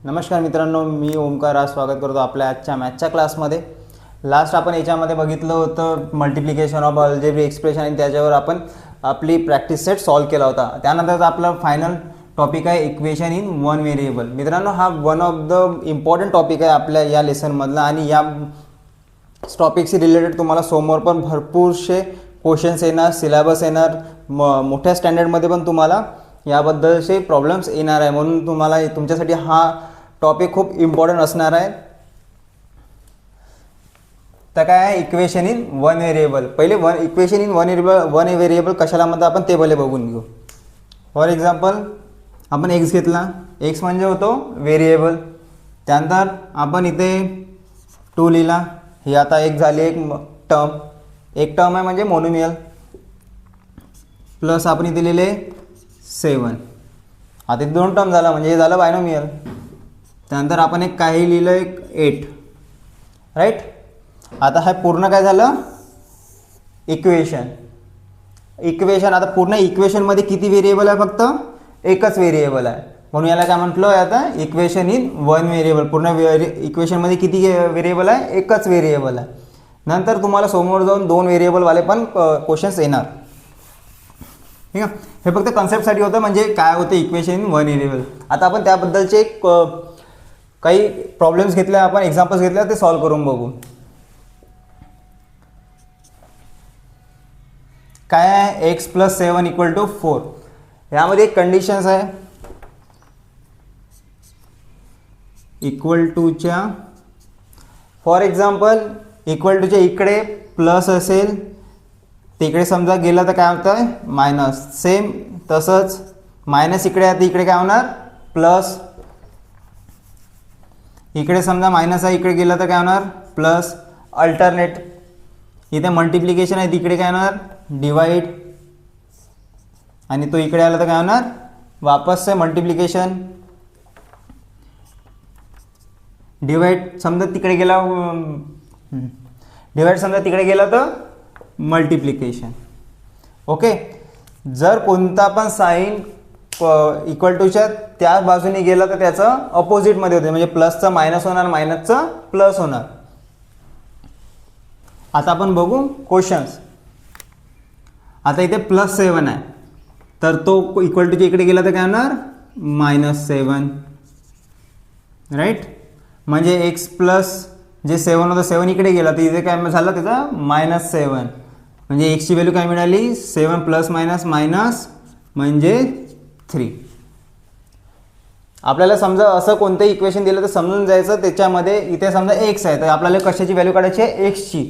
नमस्कार मित्रांनो, मी ओमकार आज स्वागत करतो आपल्या आजच्या मॅथच्या क्लासमध्ये. लास्ट आपण याच्यामध्ये बघितलं होतं मल्टिप्लिकेशन ऑफ अल्जेब्रिक एक्सप्रेशन आणि त्याच्यावर आपण आपली प्रॅक्टिस सेट सॉल्व केला होता. त्यानंतर आपला फायनल टॉपिक आहे इक्वेशन इन वन व्हेरिएबल. मित्रांनो, हा one of the important topic आहे आपल्या या लेसनमधला आणि या टॉपिकशी रिलेटेड तुम्हाला समोर पण भरपूरसे क्वेश्चन्स येणार, सिलेबस येणार, मोठ्या स्टँडर्डमध्ये पण तुम्हाला याबद्दलचे प्रॉब्लेम्स येणार आहे. म्हणून तुम्हाला तुमच्यासाठी हा टॉपिक खूप इम्पॉर्टंट असणार आहे. तर काय आहे इक्वेशन इन वन व्हेरिएबल. पहिले इक्वेशन इन वन व्हेरिएबल कशाला म्हणतात आपण ते पहिले बघून घेऊ. फॉर एक्झाम्पल आपण एक्स घेतला, एक्स म्हणजे होतो व्हेरिएबल. त्यानंतर आपण इथे 2 लिहिला, ही आता एक झाली एक टर्म आहे म्हणजे मोनोमियल. प्लस आपण इथे लिहिले 7. आता 2 टर्म झाला म्हणजे हे झालं बायनोमियल. त्यानंतर आपण एक काही लिहिलं एक 8, राईट. आता हा पूर्ण काय झालं इक्वेशन. आता पूर्ण इक्वेशनमध्ये किती व्हेरिएबल आहे? फक्त एकच व्हेरिएबल आहे. म्हणून याला काय म्हटलं आता इक्वेशन इन वन व्हेरिएबल. पूर्ण इक्वेशनमध्ये किती व्हेरिएबल आहे? एकच व्हेरिएबल आहे. नंतर तुम्हाला समोर जाऊन 2 व्हेरिएबलवाले पण क्वेश्चन्स येणार. ठीक आहे, हे फक्त कन्सेप्टसाठी होतं म्हणजे काय होतं इक्वेशन इन वन व्हेरिएबल. आता आपण त्याबद्दलचे काही प्रॉब्लेम्स घेतले, आपण एक्झाम्पल्स घेतले, ते सॉल्व करून बघू. काय आहे एक्स प्लस 7 इक्वल टू 4. यामध्ये एक कंडिशन्स आहे इक्वल टूच्या. फॉर एक्झाम्पल इक्वल टूच्या इकडे प्लस असेल, तिकडे समजा गेला तर काय होतं मायनस. सेम तसंच मायनस इकडे आहे तर इकडे काय होणार प्लस. इकडे समजा मायनस आहे, इकडे गेला तर काय होणार प्लस. अल्टरनेट इथे मल्टिप्लिकेशन आहे, तिकडे काय होणार डिवाइड. आणि तो इकडे आला तर काय होणार वापस से मल्टिप्लिकेशन. डिवाइड समजा तिकडे गेला, डिवाइड समजा तिकडे गेला तर मल्टिप्लिकेशन. ओके. जर कोणता पण साईन इक्वल टूच्या त्या बाजूने गेला तर त्याचं अपोजिटमध्ये होते, म्हणजे प्लसचं मायनस होणार, मायनसचं प्लस होणार. आता आपण बघू क्वेश्चन्स. आता इथे प्लस 7 आहे तर तो इक्वल टूच्या इकडे गेला तर काय होणार -7, राईट. म्हणजे एक्स प्लस जे 7 होतं 7 इकडे गेला तर इथे काय झालं त्याचा -7. म्हणजे एक्सची व्हॅल्यू काय मिळाली 7 प्लस मायनस मायनस म्हणजे 3. आपल्याला समजा असं कोणतं इक्वेशन दिलं तर समजून जायचं त्याच्यामध्ये इथे समजा एक्स आहे तर आपल्याला कशाची व्हॅल्यू काढायची आहे एक्सची.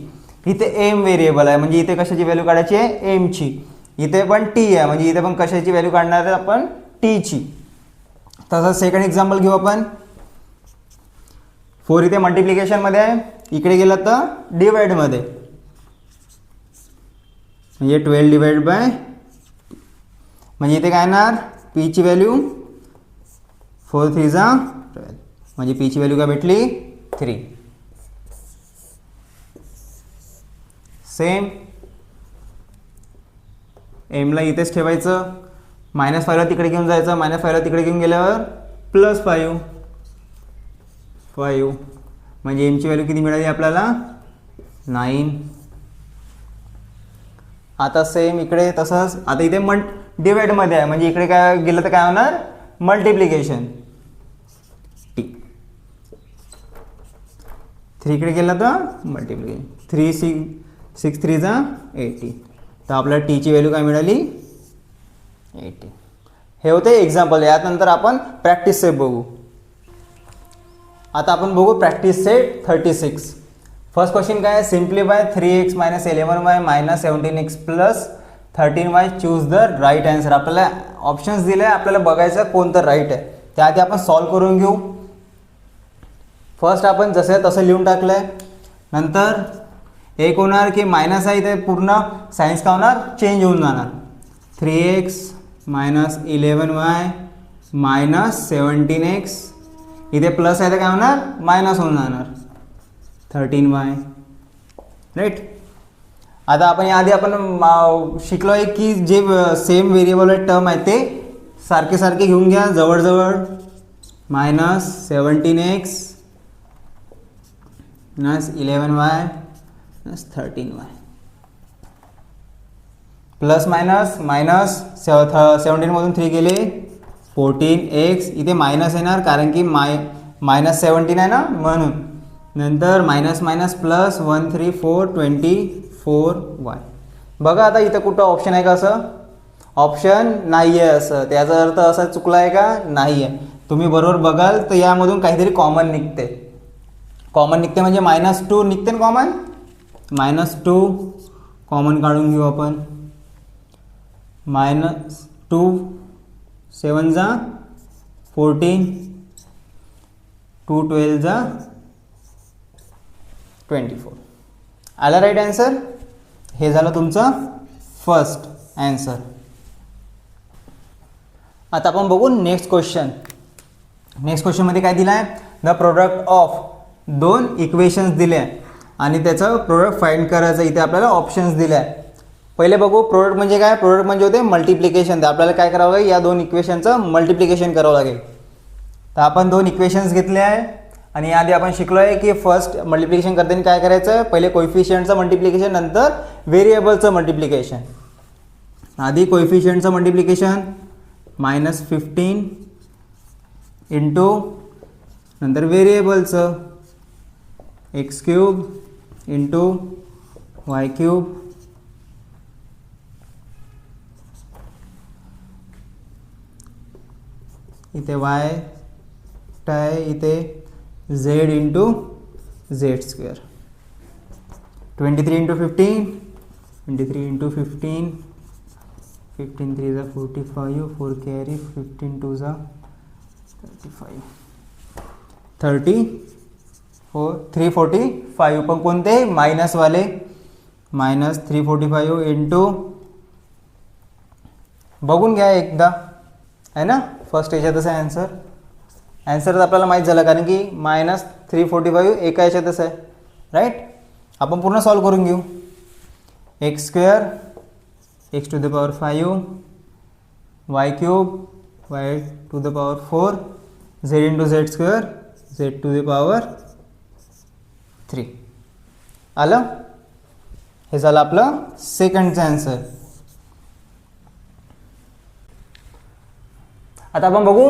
इथे एम व्हेरिएबल आहे म्हणजे इथे कशाची व्हॅल्यू काढायची आहे एमची. इथे पण टी आहे म्हणजे इथे पण कशाची व्हॅल्यू काढणार आहे आपण टीची. तसं सेकंड एक्झाम्पल घेऊ आपण. 4 इथे मल्टिप्लिकेशनमध्ये आहे, इकडे गेला तर डिवाइडमध्ये म्हणजे 12 डिवाइड बाय. म्हणजे इथे काय येणार पीची व्हॅल्यू 4 3 12 म्हणजे पीची व्हॅल्यू काय भेटली 3. सेम एमला इथेच ठेवायचं, -5ला तिकडे घेऊन जायचं, -5ला तिकडे घेऊन गेल्यावर +5 म्हणजे एमची व्हॅल्यू किती मिळाली आपल्याला 9. आता सेम इकडे तसंच. आता इथे डिवाइडमध्ये आहे म्हणजे इकडे काय गेलं तर काय होणार मल्टिप्लिकेशन टी. 3 इकडे गेला तर मल्टिप्लिकेशन 3 6 3 80. तर आपल्याला टीची व्हॅल्यू काय मिळाली 80. हे होते एक्झाम्पल. यानंतर आपण प्रॅक्टिस सेट बघू. आता आपण बघू प्रॅक्टिस सेट 36. फर्स्ट क्वेश्चन काय आहे simplify 3x - 11y - 17x + 13y choose the right answer. आपल्याला ऑप्शन्स दिले, आपल्याला बघायचं कोणतं राईट आहे. त्याआधी आपण सॉल्व करून घेऊ. फर्स्ट आपण जसं तसं लिहून टाकलं आहे. नंतर एक होणार की मायनस आहे इथे पूर्ण सायन्स का होणार चेंज होऊन जाणार. 3x - 11y - 17x इथे प्लस आहे तर काय होणार मायनस होऊन जाणार 13y, राईट. आता आपण याआधी आपण शिकलो आहे की जे सेम व्हेरिएबल टर्म आहे ते सारखे सारखे घेऊन घ्या जवळजवळ. Minus 17x minus 11y minus 13y plus minus minus 17मधून 3 गेले 14x, इथे मायनस येणार कारण की मायनस 17 आहे ना म्हणून. नंतर मायनस मायनस प्लस 1 3 4 24y. बघा आता इथं कुठं ऑप्शन आहे का? असं ऑप्शन नाही आहे असं. त्याचा अर्थ असा चुकला आहे का? नाही आहे. तुम्ही बरोबर बघाल तर यामधून काहीतरी कॉमन निघते. कॉमन निघते म्हणजे -2 निघते ना कॉमन. -2 कॉमन काढून घेऊ आपण. -2 7 जा 14 2 12 जा 24. आला राईट आन्सर. हे झालं तुमचं फर्स्ट आन्सर. आता आपण बघू नेक्स्ट क्वेश्चन. नेक्स्ट क्वेश्चनमध्ये काय दिलं आहे? द प्रोडक्ट ऑफ 2 इक्वेशन्स दिले आहे आणि त्याचं प्रोडक्ट फाइंड करायचं. इथे आपल्याला ऑप्शन्स दिले आहे. पहिले बघू प्रोडक्ट म्हणजे काय. प्रोडक्ट म्हणजे होते मल्टिप्लिकेशन. तर आपल्याला काय करावं लागेल? या 2 इक्वेशनचं मल्टिप्लिकेशन करावं लागेल. तर आपण 2 इक्वेशन्स घेतले आहे आणि आधी आपण शिकलो आहे की फर्स्ट मल्टिप्लिकेशन करताना काय करायचं? पहिले कोइफिशियंटचं मल्टिप्लिकेशन, नंतर व्हेरिएबलचं मल्टिप्लिकेशन. आधी कोइफिशियंटचं मल्टिप्लिकेशन -15 इंटू नंतर व्हेरिएबलचं x³ इंटू y³. इथे y आहे, इथे z into z². 23 into 15 23 into 15 15 3 जा 45 4 कॅरी 15 2 जा 35 34 345. पण कोणते? मायनसवाले. -345 इंटू बघून घ्या एकदा आहे ना. फर्स्ट याच्यातच आहे आन्सर. आन्सर तर आपल्याला माहीत झालं कारण की -345 एका याच्यातच आहे राईट. आपण पूर्ण सॉल्व करून घेऊ. x² x⁵ y³ y⁴ z into z² z⁴. आलं. हे झालं आपलं सेकंडचं आन्सर. आता आपण बघू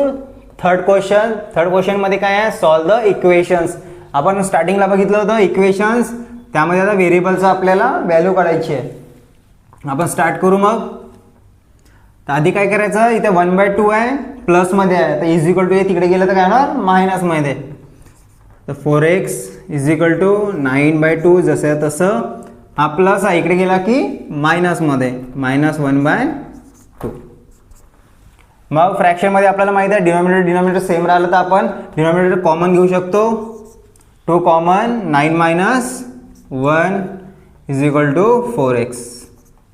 थर्ड क्वेश्चन. थर्ड क्वेश्चनमध्ये काय आहे? Solve the equations. आपण स्टार्टिंगला बघितलं होतं इक्वेशन्स, त्यामध्ये आता व्हेरिएबलचं आपल्याला व्हॅल्यू काढायची आहे. आपण स्टार्ट करू मग. तर आधी काय करायचं? इथे 1/2 आहे, प्लसमध्ये आहे, तर = आहे. तिकडे गेलं तर काय होणार? मायनसमध्ये. तर 4x = 9/2. जसं तसं हा प्लस आहे, इकडे गेला की मायनसमध्ये -1/2. मग फ्रॅक्शनमध्ये आपल्याला माहिती आहे डिनॉमिनेटर सेम राहिलं तर आपण डिनॉमिनेटर कॉमन घेऊ शकतो. 2 कॉमन 9 - 1 = 4x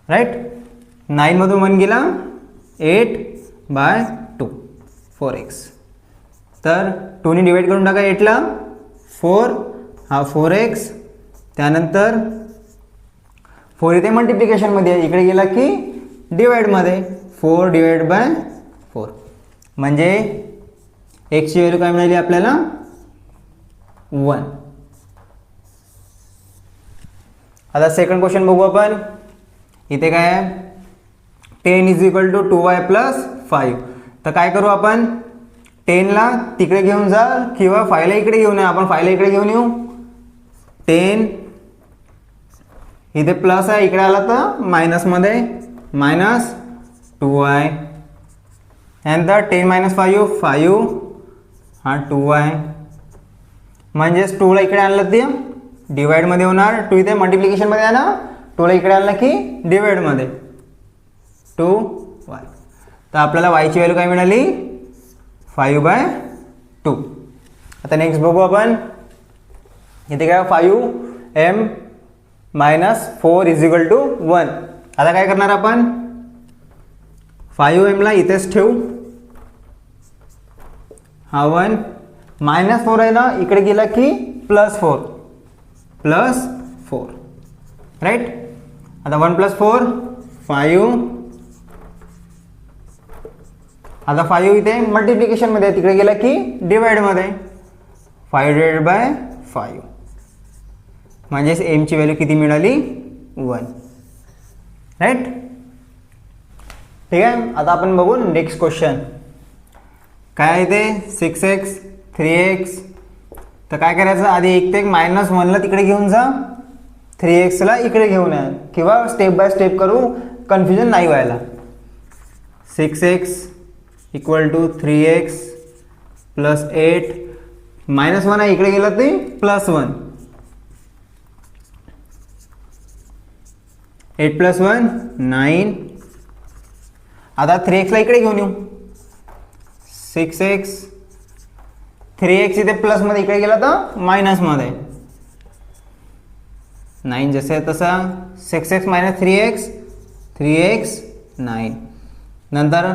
राईट. 9 मधून 1 गेला 8/2 4x. तर 2 ने डिवाइड करून टाका 8 ला. 4 हा 4x. त्यानंतर 4 इथे मल्टिप्लिकेशनमध्ये आहे, इकडे गेला की डिवाइडमध्ये 4/4. म्हणजे x ची व्हॅल्यू काय मिळाली आपल्याला? 1. आता सेकंड क्वेश्चन बघू आपण. इथे काय आहे? 10 = 2y + 5. तर काय करू आपण? 10 ला तिकडे घेऊन जा किंवा 5 ला इकडे घेऊन या. आपण 5 ला इकडे घेऊन येऊ. 10 इथे प्लस आहे, इकडे आला तर मायनसमध्ये -2y. नंतर 10 - 5 हा 2y. म्हणजेच 2 ला इकडे आणलं ते डिवाइडमध्ये होणार. 2 इथे मल्टिप्लिकेशनमध्ये आहे ना, 2 ला इकडे आणलं की डिवाइडमध्ये 2y. तर आपल्याला y ची व्हॅल्यू काय मिळाली? 5/2. आता नेक्स्ट बघू आपण. इथे काय 5m - 4 = 1. आता काय करणार आपण? 5m ला इथेच ठेवू. हा 1 -4 आहे ना, इकडे गेला की +4 राईट. आता 1 + 4 5. आता 5 इथे मल्टिप्लिकेशनमध्ये, तिकडे गेला की डिवाइडमध्ये. 5 डिवाइड बाय 5 म्हणजेच एमची व्हॅल्यू किती मिळाली? 1. राईट. ठीक आहे. आता आपण बघू नेक्स्ट क्वेश्चन. काय आहे ते? 6x 3x. तर काय करायचं, आधी 1 ते -1ला तिकडे घेऊन जा, 3xला इकडे घेऊन या, किंवा स्टेप बाय स्टेप करू, कन्फ्युजन नाही व्हायला. 6x = 3x प्लस 8, -1 आहे इकडे गेला ते +1, 8 + 1 9. आता 3xला इकडे घेऊन येऊ, 6x 3x इथे प्लसमध्ये, इकडे गेला तर मायनसमध्ये, 9 जसे आहे तसा, 6x - 3x 3x 9. नंतर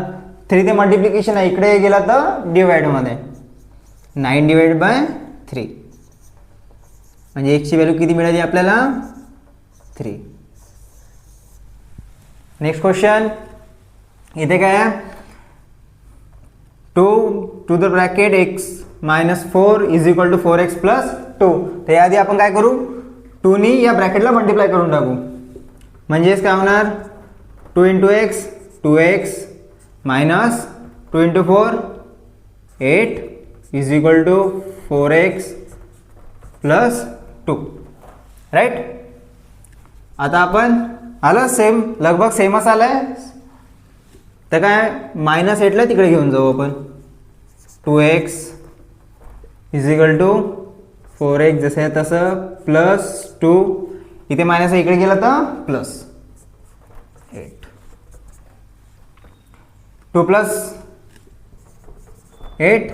3 ते मल्टिप्लिकेशन आहे, इकडे गेला तर डिवाइडमध्ये, 9 डिवाइड बाय 3 म्हणजे x ची व्हॅल्यू किती मिळाली आपल्याला? 3. Next question. इथे काय आहे? 2 to the bracket x - 4 = 4x + 2. तर याआधी आपण काय करू? 2 नी या ब्रॅकेटला मल्टिप्लाय करून टाकू. म्हणजेच काय होणार? 2 × x 2x minus 2 × 4 8 = 4x + 2. Right. आता आपण आलं सेम, लगभग सेमच आलाय. तर काय -8ला तिकडे घेऊन जाऊ आपण, 2x = 4x जसं आहे तसं + 2, इथे मायनस इकडे गेला तर प्लस 8, 2 + 8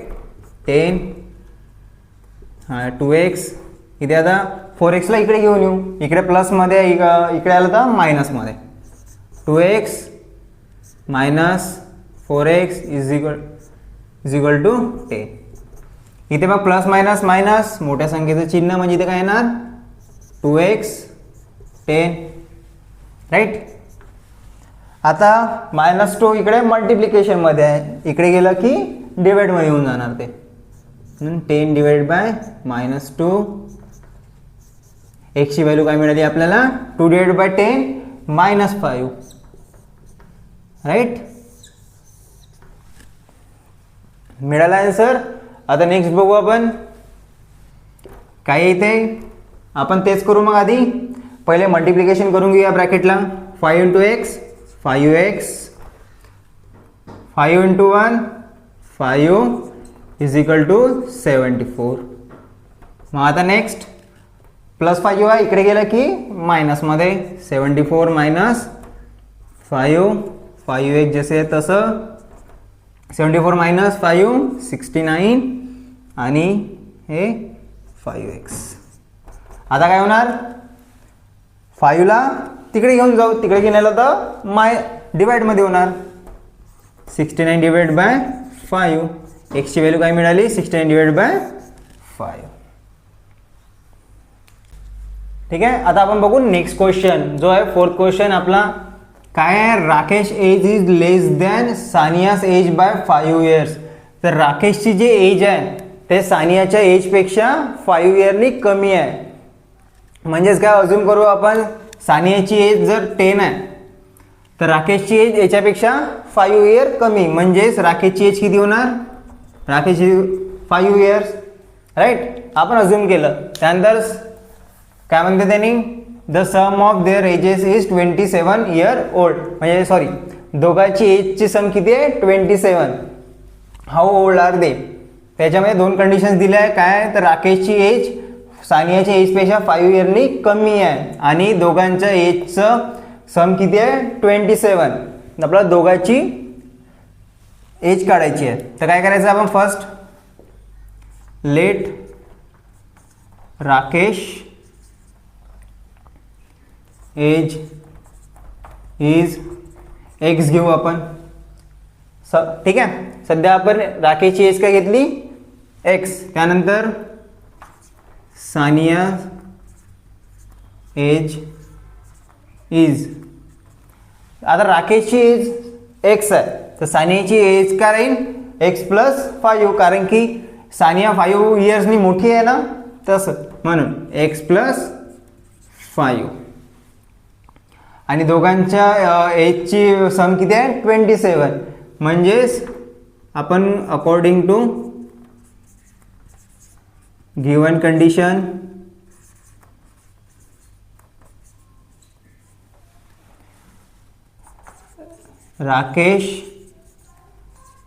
10. 2x इथे आता 4xला इकडे घेऊन येऊ, इकडे प्लसमध्ये, इकडे आलं तर मायनसमध्ये, 2x - 4x = 10. इथे मग प्लस मायनस मायनस, मोठ्या संख्येचं चिन्ह म्हणजे इथे काय येणार? 2x 10. राईट. आता -2 इकडे मल्टिप्लिकेशनमध्ये आहे, इकडे गेलं की डिवाइडमध्ये येऊन जाणार ते, 10 डिवाइड बाय -2. x ची व्हॅल्यू काय मिळाली आपल्याला? 2 डिवाइड बाय 10 -5. राईट. मिळाला आन्सर. आता नेक्स्ट बघू आपण काय इथे, आपण तेच करू. मग आधी पहिले मल्टिप्लिकेशन करून घेऊया ब्रॅकेटला. 5 × x 5x, 5 × 1 5 = 74. मग आता नेक्स्ट +5 आहे, इकडे गेलं की मायनसमध्ये, 74 - 5 5x जसे आहे तसं, 74 - 5 69 आणि हे 5x. आता काय होणार? 5ला तिकडे घेऊन जाऊ, तिकडे गेलेलं तर डिवाइडमध्ये होणार, 69 डिवाइड बाय 5. x ची व्हॅल्यू काय मिळाली? 69 डिवाइड बाय 5. ठीक आहे. आता आपण बघू नेक्स्ट क्वेश्चन, जो आहे 4th क्वेश्चन आपला. काय आहे? Rakesh age is less than Sania's age by 5 years. तर राकेशची जे एज आहे ते सानियाच्या एजपेक्षा 5 yearनी कमी आहे. म्हणजेच काय अजून करू आपण, सानियाची एज जर 10 आहे तर राकेशची एज याच्यापेक्षा 5 year कमी, म्हणजेच राकेशची एज किती होणार? राकेशची 5 years. राईट. आपण अजूम केलं. त्यानंतर काय म्हणते त्यांनी? The sum of their ages is 27 year old. म्हणजे सॉरी, दोघांची एजची सम किती आहे? 27. How old are they? त्याच्यामध्ये 2 कंडिशन्स दिल्या आहे. काय? तर राकेशची एज सानियाच्या एजपेक्षा 5 yearनी कमी आहे आणि दोघांच्या एजचं सम किती आहे? 27. आपल्याला दोघांची एज काढायची आहे. तर काय करायचं आपण? First let Rakesh age is x घेऊ आपण. ठीक आहे. सध्या आपण राकेशची एज काय घेतली? एक्स. त्यानंतर सानिया एज इज, आता राकेशची एज एक्स आहे तर सानियाची एज काय राहील x+5, कारण की सानिया 5 इयर्सनी मोठी आहे ना, तसं म्हणून x+5. आणि दोघांच्या एजची सम किती आहे 27. म्हणजेच आपण according to given condition Rakesh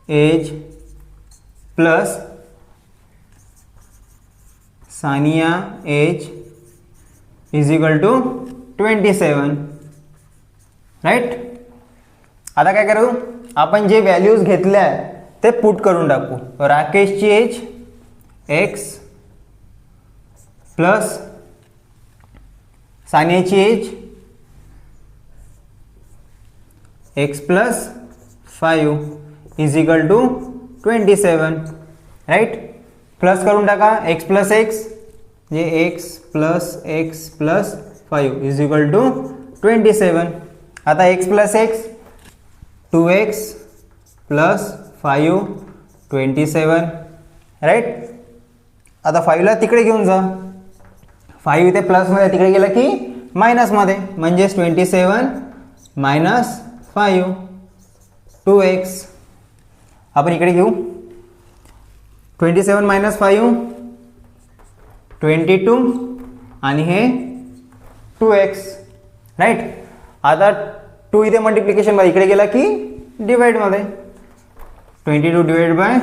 age plus Sania age is equal to 27. Right. आता काय करू, आपण जे व्हॅल्यूज घेतल्या ते पुट करून टाकू. राकेशची एज x प्लस सानियाची age x+5 is equal to 27. Right. Plus करून टाका x+x जे x+x+5 इज इक्वल टू 27. आता x+x 2x प्लस 5 27. राईट. आता 5ला तिकडे घेऊन जा, 5 इथे प्लसमध्ये तिकडे गेला की मायनसमध्ये, म्हणजेच 27 मायनस 5 2x. आपण इकडे घेऊ 27 मायनस 5 22 आणि हे 2x. राईट. आता 2 इथे मल्टिप्लिकेशन मध्ये इकडे गेला की डिवाइडमध्ये, 22 डिवाइड बाय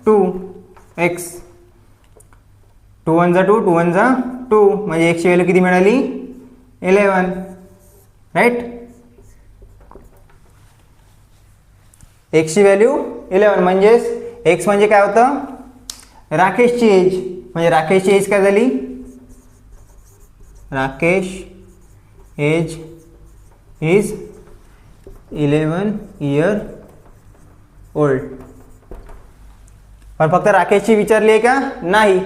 2x. 2 1 जा 2, 2 1 जा 2, म्हणजे x ची व्हॅल्यू किती मिळाली 11. राईट. x ची व्हॅल्यू 11, म्हणजेच x म्हणजे काय होतं राकेशची एज, म्हणजे राकेशची एज काय झाली, Rakesh age is 11 year old. पण फक्त राकेशची विचारली आहे का, नाही,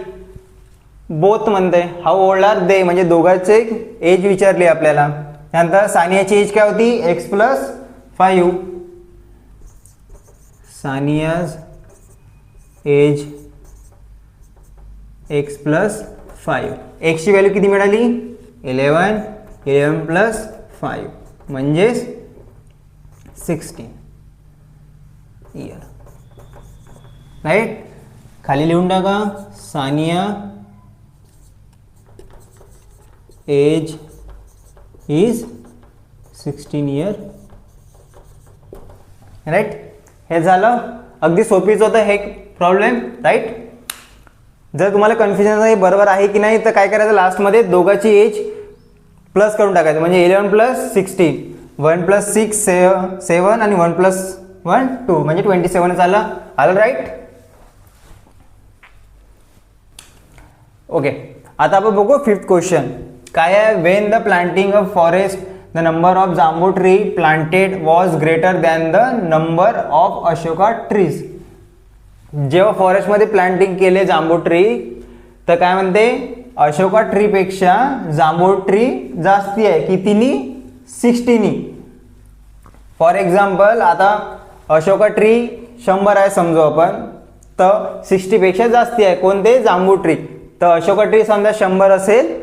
बोथ म्हणते. हाऊ ओल्ड आर दे, म्हणजे दोघांचे एज विचारली आपल्याला. त्यानंतर सानियाची एज काय होती x+5. Sania's age x+5. x ची व्हॅल्यू किती मिळाली 11, 11 + 5 म्हणजेच 16 इयर. राईट. खाली लिहून टाका Sania age is 16 year. Right. हे झालं, अगदी सोपीच होतं हे प्रॉब्लेम. राईट. जर तुम्हाला कन्फ्युजन हे बरोबर आहे की नाही तर काय करायचं, लास्टमध्ये दोघांची एज प्लस करून टाकायचं, म्हणजे 11 + 16, 1 + 6 7 आणि 1 + 1 2, म्हणजे 27 आलं. राईट. ओके. आता आपण बघू 5th क्वेश्चन काय आहे. When the planting of forest the number of jambu tree planted was greater than the number of Ashoka trees. जेव्हा फॉरेस्टमध्ये प्लांटिंग केले जांबू ट्री तर काय म्हणते, अशोका ट्रीपेक्षा जांभूळ ट्री जास्ती आहे. कितीनी 60नी. फॉर एक्झाम्पल आता अशोका ट्री 100 आहे समजू आपण, तर 60पेक्षा जास्ती आहे कोणते जांभूळ ट्री. तर अशोका ट्री समजा 100 असेल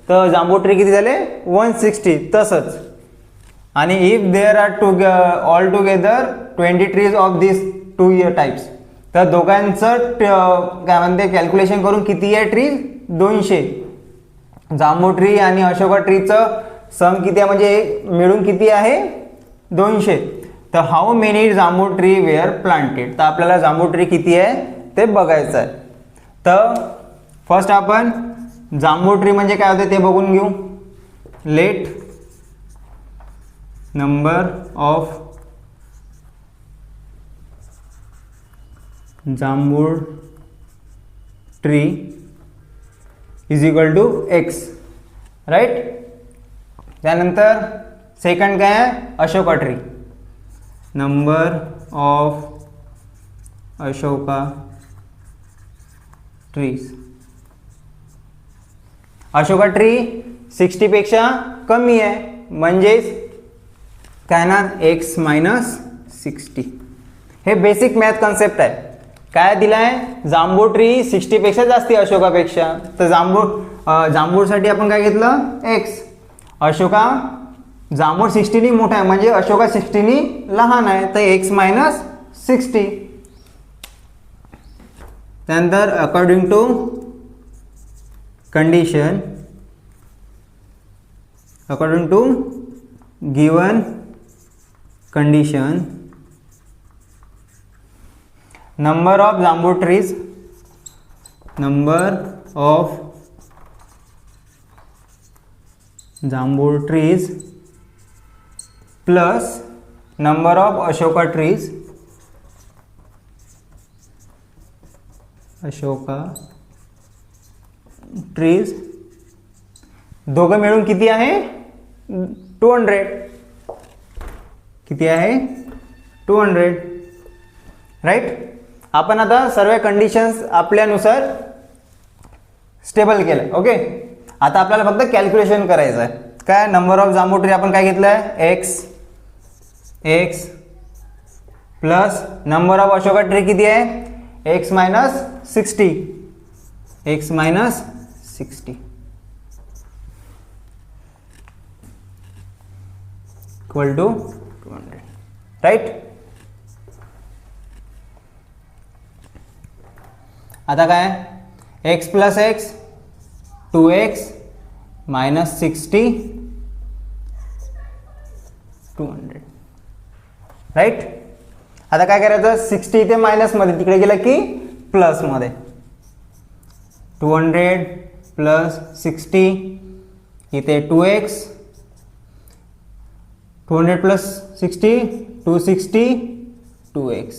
तर जांभूळ ट्री किती झाले 160. तसंच. आणि if there are all together 20 trees of this 2 year types, तर दोघांचं काय म्हणते कॅल्क्युलेशन करून किती आहे ट्री 200. जांभूळ ट्री आणि अशोका ट्रीचं सम किती आहे, म्हणजे मिळून किती आहे 200. तर हाऊ मेनी जांभूळ ट्री वेअर प्लांटेड, तर आपल्याला जांभूळ ट्री किती आहे ते बघायचं आहे. तर फर्स्ट आपण जांभूळ ट्री म्हणजे काय होते ते बघून घेऊ. Let number of jambhul tree is equal to x. Right. त्यानंतर सेकंड काय आहे Ashoka tree. Number of Ashoka trees. Ashoka tree 60पेक्षा कमी आहे, म्हणजेच काय ना x - 60. हे बेसिक मॅथ कन्सेप्ट आहे. काय दिलाय, जांभूळ ट्री 60 पेक्षा जास्ती अशोकापेक्षा. तर जांभूळसाठी आपण काय घेतलं, एक्स. अशोका जांभूळ 60 मोठा आहे म्हणजे अशोका 60 लहान आहे, तर एक्स मायनस 60. त्यानंतर according to condition, according to given condition, number of jambhul trees, number of jambhul trees plus number of Ashoka trees, Ashoka trees दोघं मिळून किती आहे, 200. किती आहे, 200. राईट. आपण आता सर्व कंडिशन्स आपल्यानुसार स्टेबल केलं. ओके. आता आपल्याला फक्त कॅल्क्युलेशन करायचं आहे. काय, नंबर ऑफ जांभूळ ट्री आपण काय घेतलं आहे, x plus number of Ashoka tree किती आहे, x minus 60, x minus 60 equal to 200. Right. आता काय, x plus x 2x minus 60 200. Right. आता काय करायचं, 60 इथे मायनस मध्ये, तिकडे गेलं की प्लस मध्ये. 200 प्लस 60 इथे 2x, 200 प्लस 60 260 2x.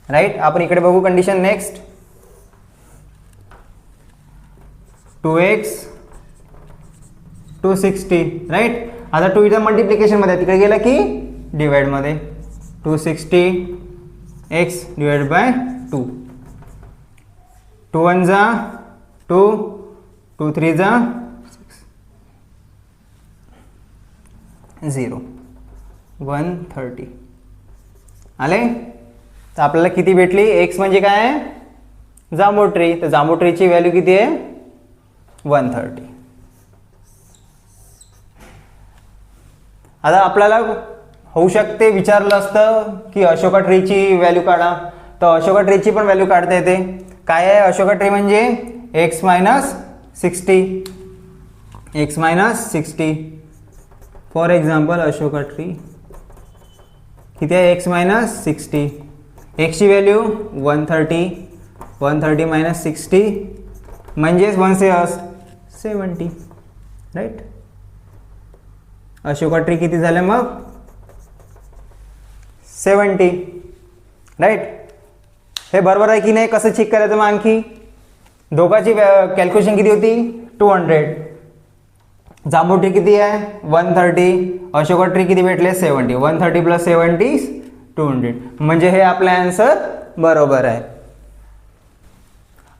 राईट. आपण इकडे बघू कंडिशन नेक्स्ट. 2x 260. राईट. आता 2 इथं मल्टिप्लिकेशन मध्ये, तिकडे गेलं की डिवाइड मध्ये. 260 x डिवाइड बाय 2. 2 1 जा 2, 2 3 जा 0, 130. आले. तर आपल्याला किती भेटली, x म्हणजे काय आहे, जांभूळ ट्री. तर जांभूळ ट्रीची व्हॅल्यू किती आहे, 130. आता आपल्याला होऊ शकते, विचारलं असतं की अशोका ट्रीची व्हॅल्यू काढा. तर अशोका ट्रीची पण व्हॅल्यू काढता येते. काय आहे अशोका ट्री म्हणजे, x minus 60, x minus 60. For example Ashoka tree किती आहे, एक्स मायनस 60. एक्सची व्हॅल्यू 130, 130 मायनस 60 म्हणजेच 170. राईट. अशोका ट्री किती झाले मग, 70. राईट. हे बरोबर आहे की नाही, कसं चेक करायचं मग आणखी. दोघांची कॅल्क्युलेशन किती होती, 200. जांभूळ ट्री किती आहे, 130. अशोका ट्री किती भेटले, 70. 130 प्लस 70 200. म्हणजे हे आपला आन्सर बरोबर आहे.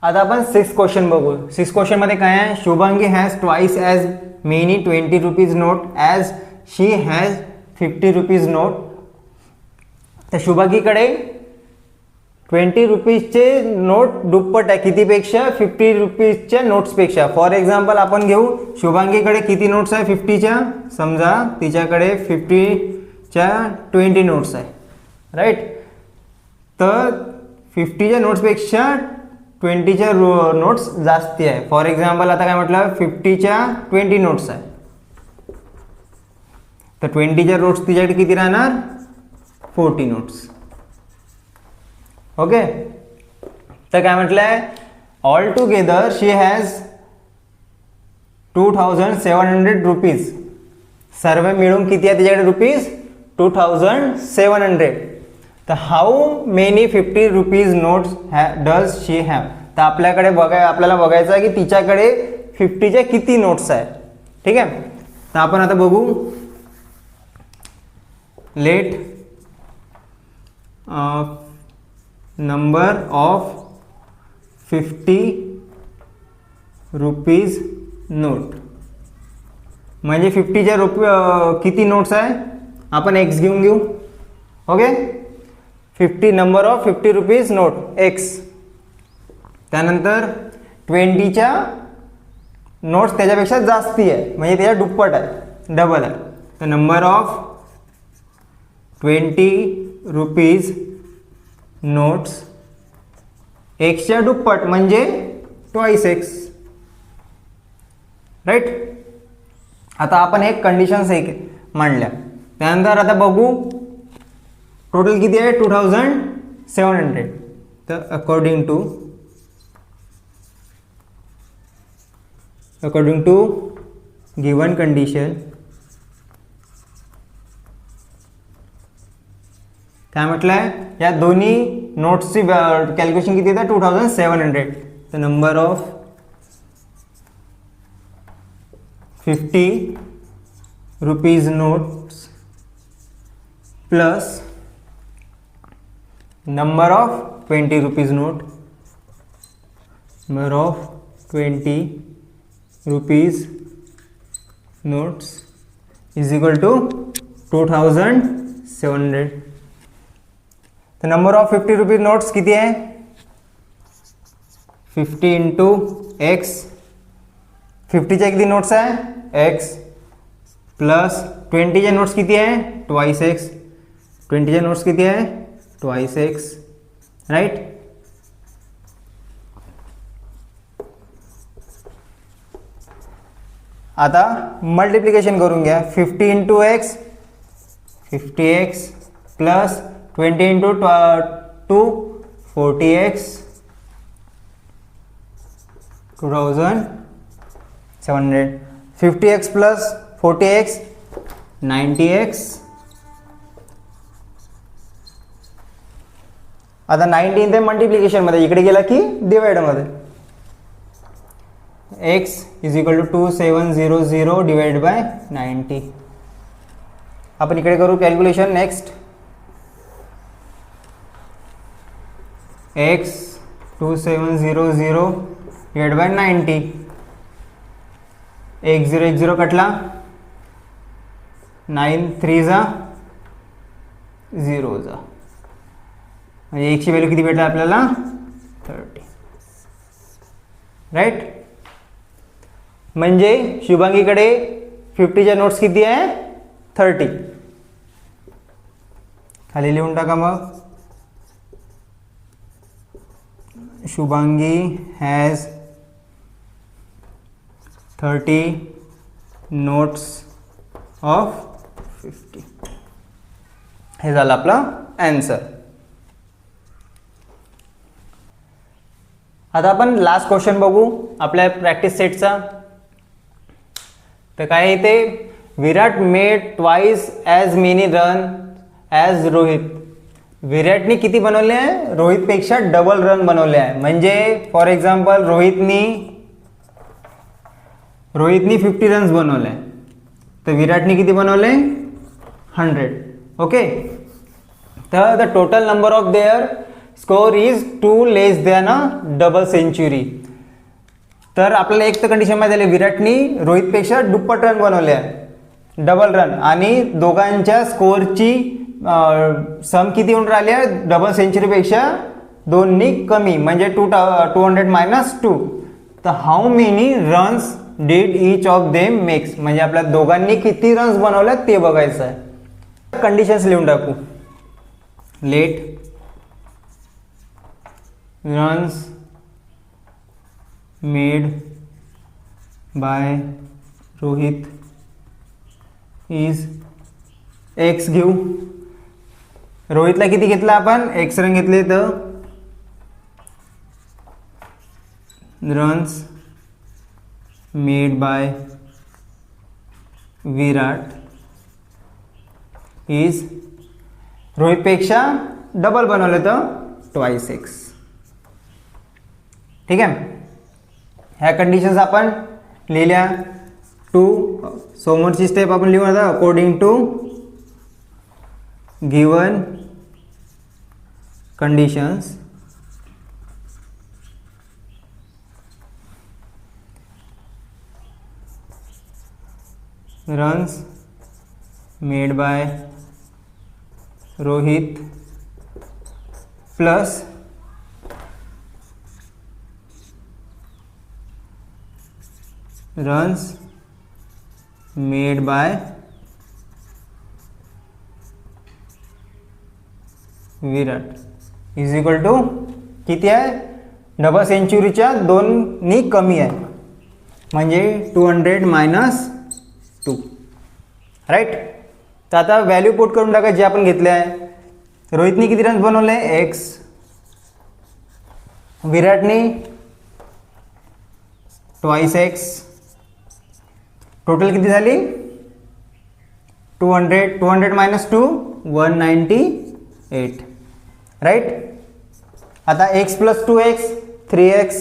आता आपण 6 क्वेश्चन बघू. 6 क्वेश्चन मध्ये काय आहे, Shubhangi has twice as many 20 rupees note as she has 50 rupees note. तर शुभांगीकडे 20 रुपीजचे नोट दुप्पट आहे, कितीपेक्षा, 50 रुपीजच्या नोट्सपेक्षा. फॉर एक्झाम्पल आपण घेऊ, शुभांगीकडे किती नोट्स आहे, 50च्या. समजा तिच्याकडे 50च्या 20 नोट्स आहे. राईट. तर 50च्या नोट्सपेक्षा 20च्या नोट्स जास्ती आहे. फॉर एक्झाम्पल आता काय म्हटलं, 50च्या 20 नोट्स आहे. तर 20च्या नोट्स तिच्याकडे किती राहणार, 40 नोट्स. ओके. तर काय म्हटलंय, all together she has 2700 rupees. सर्व मिळून किती आहे तिच्याकडे रुपीज, 2700. तर how many 50 rupees notes does she have. तर आपल्याला बघायचं आहे की तिच्याकडे 50च्या किती नोट्स आहे. ठीक आहे. तर आपण आता बघू, late number of 50 rupees note म्हणजे 50च्या किती नोट्स आहे, आपण एक्स घेऊन घेऊ. Okay. 50 number of 50 rupees naught x. त्यानंतर 20च्या नोट्स त्याच्यापेक्षा जास्ती आहे, म्हणजे त्याच्या दुप्पट आहे, डबल आहे. तर नंबर ऑफ 20 रुपीज नोट्स एक्सच्या दुप्पट म्हणजे ट्वाईस एक्स. राईट. आता आपण एक कंडिशन्स एक मांडल्या. त्यानंतर आता बघू टोटल किती आहे, 2700. तर अकॉर्डिंग टू गिवन कंडिशन काय म्हटलंय, या दोन्ही नोट्सची कॅल्क्युलेशन किती येतं, 2700. तर number of 50 rupees notes plus number of 20 rupees note, number of 20 rupees notes is equal to 2700. तर नंबर ऑफ 50 रुपीज नोट्स किती आहे, 50 इंटू एक्स. 50च्या किती नोट्स आहे एक्स, प्लस 20च्या नोट्स किती आहे ट्वाईस एक्स. 20च्या नोट्स किती आहे ट्वाईस एक्स. राईट. आता मल्टिप्लिकेशन करून घ्या. 50 into x 50x plus 20 into 2 40x 2700. 50x plus 40x 90x. आता 19 ते मल्टिप्लिकेशन मध्ये इकडे गेला की डिवाइड मध्ये. x is equal to 2700 divide by 90. आपण इकडे करू calculation. Next x 2700 divide by 90. 1 0 1 0 कटला, 9 3 जा 0 जा, म्हणजे x ची व्हॅल्यू किती भेटला आपल्याला 30. राईट. म्हणजे शुभांगीकडे 50च्या नोट्स किती आहे 30. खाली लिहून टाका मग. Shubhangi has 30 notes of 50. हे झालं आपलं आन्सर. आता आपण लास्ट क्वेश्चन बघू आपल्या प्रॅक्टिस सेटचा. तर काय इथे, Virat made twice as many run as Rohit. विराटने किती बनवले आहे, रोहितपेक्षा डबल रन बनवले आहे. म्हणजे फॉर एक्झाम्पल रोहितनी 50 रन्स बनवले, तर विराटने किती बनवले 100. ओके. तर the total number of their score is 2 less than a double century. तर आपल्याला एक तर कंडिशन माहिती झाली, विराटनी रोहितपेक्षा दुप्पट रन बनवले आहे, डबल रन, आणि दोघांच्या स्कोअरची सम किती होऊन राहिली आहे डबल सेंचुरीपेक्षा दोन्ही कमी, म्हणजे 200 मायनस 2. तर how many runs did each of them makes, म्हणजे आपल्या दोघांनी किती रन्स बनवले ते बघायचं आहे. कंडिशन्स लिहून टाकू. Let runs made by Rohit is x. घेऊ. रोहितला किती घेतला आपण एक्स रन घेतले, तर runs made by Virat is, रोहितपेक्षा डबल बनवले तर ट्वाइस एक्स. ठीक आहे. ह्या कंडिशन्स आपण लिहिल्या. समोरची स्टेप आपण लिहू आता. According to given conditions runs made by Rohit plus runs made by Virat is equal to किती आहे, डबल सेंचुरीच्या 2नी कमी आहे, म्हणजे 200 मायनस 2, राईट. तर आता व्हॅल्यू पुट करून टाका जे आपण घेतले आहे. रोहितनी किती रन्स बनवले, एक्स. विराटनी ट्वाइस एक्स. टोटल किती झाली, 200. 200 मायनस 2 198, राईट. आता एक्स प्लस 2x 3x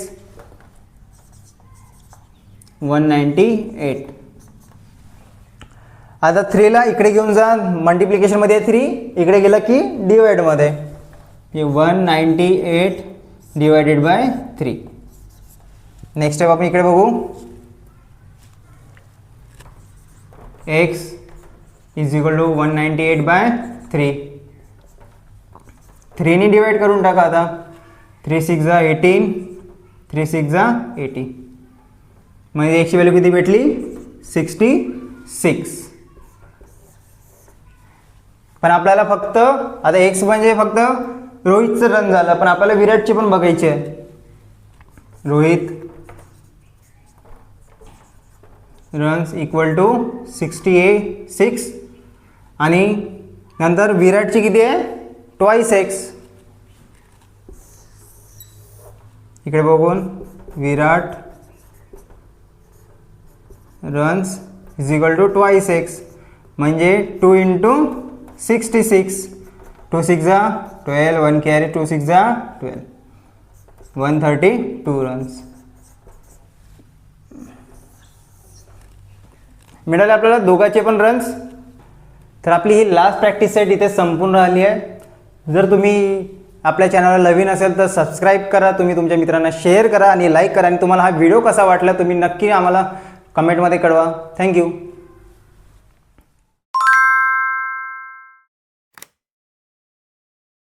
198. आता 3ला इकडे घेऊन जा, मल्टिप्लिकेशनमध्ये आहे 3, इकडे गेलं की डिवाइडमध्ये, 198 डिवायडेड बाय 3. नेक्स्ट स्टेप आपण इकडे बघू, x is equal to 198 by 3. 3नी डिवाइड करून टाका आता, 3 6 जा 18, 3 6 जा 80, म्हणजे x ची व्हॅल्यू किती भेटली, 66. पण आपल्याला फक्त आता x म्हणजे फक्त रोहितचं रन झालं, पण आपल्याला विराटची पण बघायची आहे. रोहित रन्स इक्वल टू 66 आणि नंतर विराटची किती आहे, ट्वाइस एक्स. इकडे बघून Virat runs is equal to twice x, म्हणजे 2 इंटू 66, 2 6 जा 12, 1 कॅरी, 2 6 जा 12, 132 रन्स मिळाले आपल्याला दोघांचे पण रन्स. तर आपली ही लास्ट प्रॅक्टिस सेट इथे संपूर्ण राहिली आहे. जर तुम्ही आपल्या चॅनलला नवीन असेल तर सबस्क्राईब करा, तुम्ही तुमच्या मित्रांना शेअर करा आणि लाईक करा, आणि तुम्हाला हा व्हिडिओ कसा वाटला तुम्ही नक्की आम्हाला कमेंटमध्ये कळवा. थँक्यू.